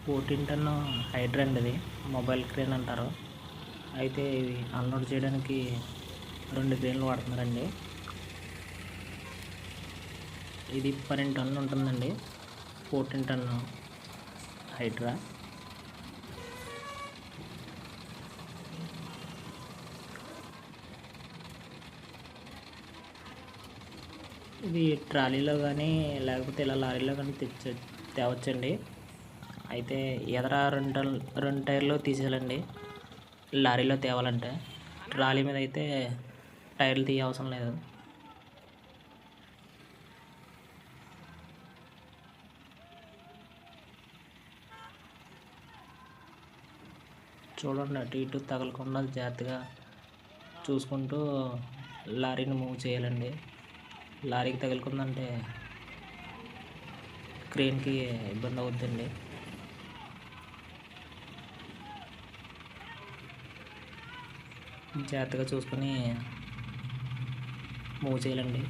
14 టన్ హైడ్రా అండి. ఇది mobile crane అంటారు. అయితే ఇవి అన్లోడ్ చేయడానికి 2 క్రేన్లు వాడుతున్నారండి. ఇది 12 టన్నులు ఉంటుందండి. 14 టన్ హైడ్రా. ఇది ట్రాలీలో కానీ లేకపోతే ఇలా లారీలో కానీ తేవచ్చండి. అయితే ఎదర 2 టైర్లు తీసేయాలండి లారీలో తేవాలంటే. ట్రాలీ మీద అయితే టైర్లు తీయ అవసరం లేదు. చూడండి, అటు ఇటు తగలకుండా జాగ్రత్తగా చూసుకుంటూ లారీని మూవ్ చేయాలండి. లారీకి తగులుకుందంటే క్రేన్కి ఇబ్బంది అవుతుందండి. జాగ్రత్తగా చూసుకొని మూవ్ చేయాలండి.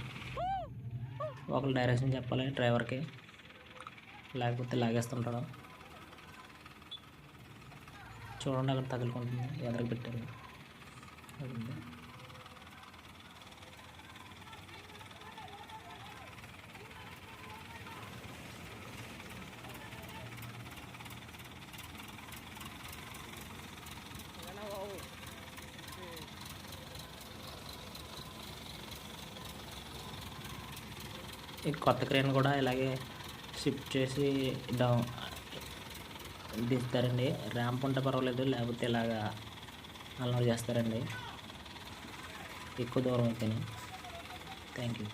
ఒకరు డైరెక్షన్ చెప్పాలి డ్రైవర్కి, లేకపోతే లాగేస్తుంటాడు. చూడండి, అక్కడ తగులుకుంటుంది, ఎదరికి పెట్టారు. ఈ కొత్త క్రేన్ కూడా ఇలాగే షిఫ్ట్ చేసి దిస్తారండి. ర్యాంప్ ఉంటే పర్వాలేదు, లేకపోతే ఇలాగా అన్లోడ్ చేస్తారండి ఎక్కువ దూరం అయితేనే. Thank you.